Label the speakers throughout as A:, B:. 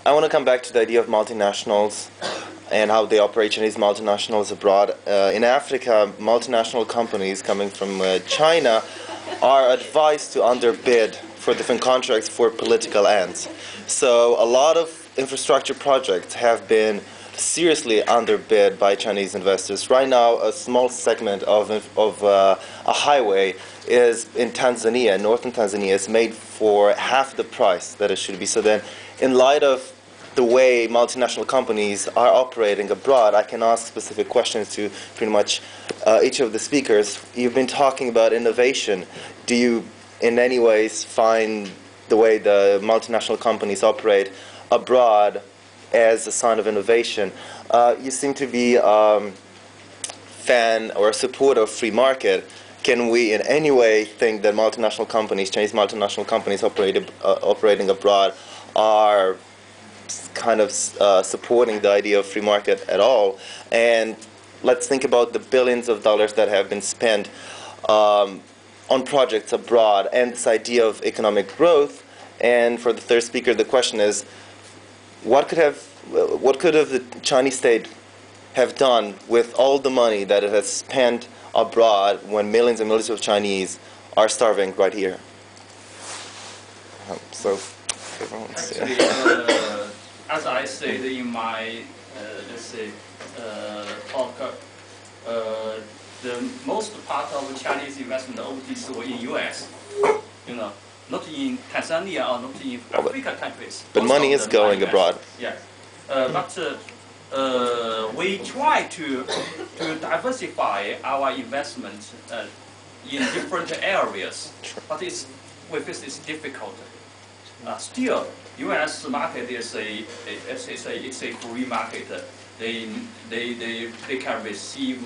A: I want to come back to the idea of multinationals and how they operate Chinese multinationals abroad. In Africa, multinational companies coming from China are advised to underbid for different contracts for political ends. So a lot of infrastructure projects have been seriously underbid by Chinese investors. Right now, a small segment of a highway is in Tanzania, northern Tanzania, is made for half the price that it should be. So then, in light of the way multinational companies are operating abroad, I can ask specific questions to pretty much each of the speakers. You've been talking about innovation. Do you, in any ways, find the way the multinational companies operate abroad as a sign of innovation? You seem to be a fan or a supporter of free market. Can we in any way think that multinational companies, Chinese multinational companies operating abroad, are kind of supporting the idea of free market at all? And let's think about the billions of dollars that have been spent on projects abroad and this idea of economic growth. And for the third speaker, the question is, what could have the Chinese state have done with all the money that it has spent abroad when millions and millions of Chinese are starving right here? So,
B: actually, as I said in my let's say talk, the most part of Chinese investment overseas were in U.S. You know, not in Tanzania or not in African countries.
A: But money is going abroad.
B: Yeah, but we try to diversify our investment in different areas, but we face it's difficult. Still, U.S. market is it's a free market. They can receive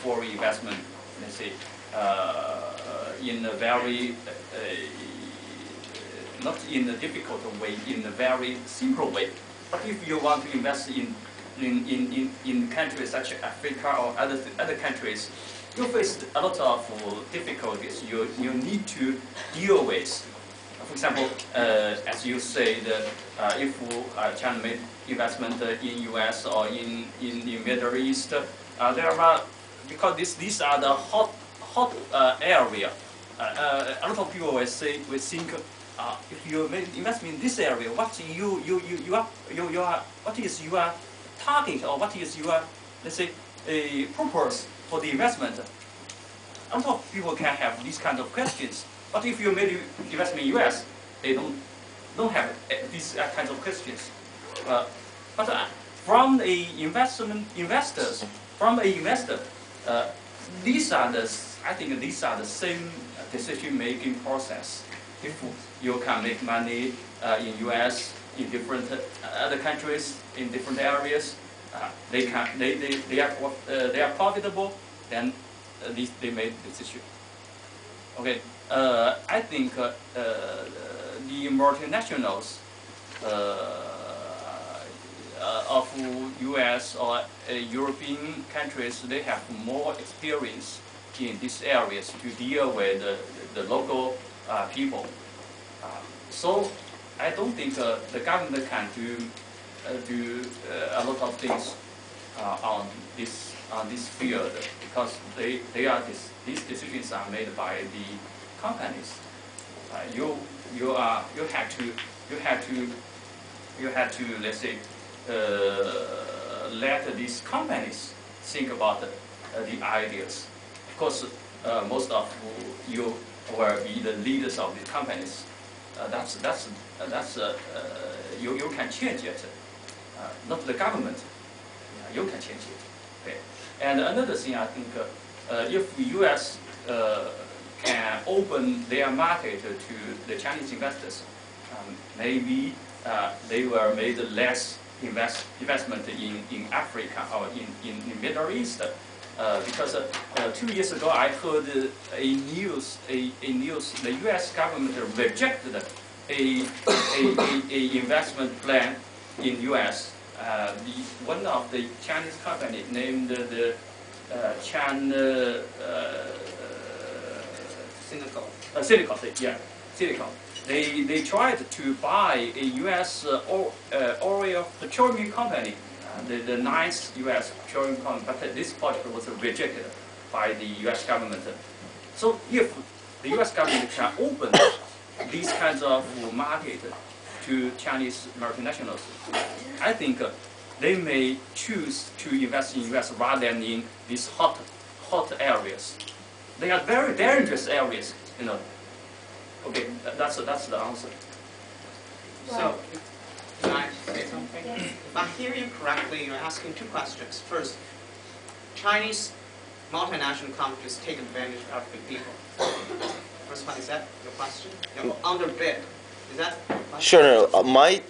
B: foreign investment, let's say, in a very not in a difficult way, in a very simple way. But if you want to invest in countries such as Africa or other countries, you face a lot of difficulties you need to deal with. For example, as you say, if China made investment in U.S. or in the Middle East, there are, because these are the hot area. A lot of people will think if you make investment in this area, what is your target, or what is your, let's say, a purpose for the investment? A lot of people can have these kind of questions. But if you made investment in US, they don't have these kinds of questions. But from a investor, I think these are the same decision-making process. If you can make money in US, in different other countries, in different areas, they are profitable, then they made the decision. Okay, I think the multinationals of US or European countries, they have more experience in these areas to deal with the local people. So I don't think the government can do a lot of things on this field, because these decisions are made by the companies. You have to let's say let these companies think about the ideas. Of course, most of you will be the leaders of these companies. You can change it, not the government. You can change it. Okay. And another thing, I think, if the U.S. can open their market to the Chinese investors, maybe they will make less investment in Africa or in the Middle East. Because 2 years ago I heard a news the U.S. government rejected a investment plan in U.S. One of the Chinese company named the Silicon. they tried to buy a U.S. Oil petroleum company, the ninth U.S. petroleum company, but this project was rejected by the U.S. government. So if the U.S. government can open these kinds of market to Chinese multinationals, I think they may choose to invest in U.S. rather than in these hot areas. They are very dangerous areas, you know. Okay, that's the answer.
C: So, can I say something? If I hear you correctly, you're asking two questions. First, Chinese multinational companies take advantage of African people. First one, is that your question? You're underbid. Is that your question?
A: Sure. No, my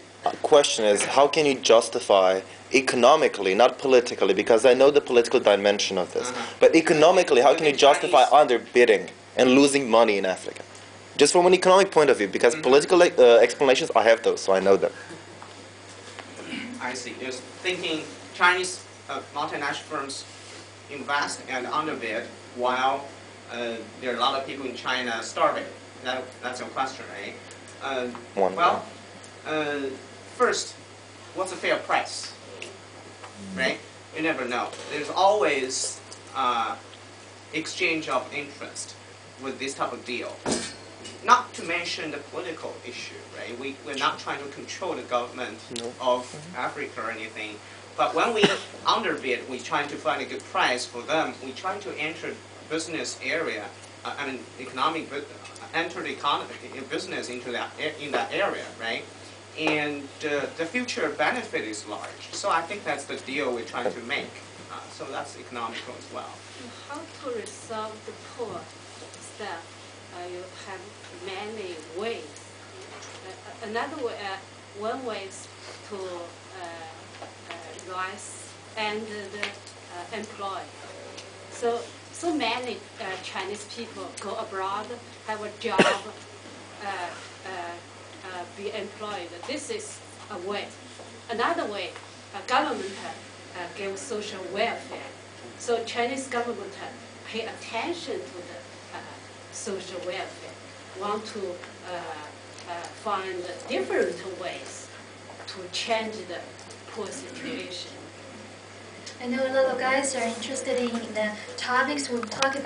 A: question is, how can you justify economically, not politically, because I know the political dimension of this, but economically, how can you justify underbidding and losing money in Africa? Just from an economic point of view, because political explanations, I have those, so I know them.
C: I see. You're thinking Chinese multinational firms invest and underbid while there are a lot of people in China starving. That's your question, right? Well, first, what's a fair price? Right? You never know. There's always exchange of interest with this type of deal. Not to mention the political issue, right? We're not trying to control the government of Africa or anything. But when we underbid, we're trying to find a good price for them. We're trying to enter business area, enter the economy, business into in that area, right? And the future benefit is large. So I think that's the deal we're trying to make. So that's economical as well.
D: How to resolve the poor stuff? You have many ways. Another way, one way is to rise and employ. So many Chinese people go abroad, have a job, be employed. This is a way. Another way, government gives social welfare. So Chinese government pay attention to the social welfare, want to find different ways to change the poor situation.
E: I know a lot of guys are interested in the topics we talk about.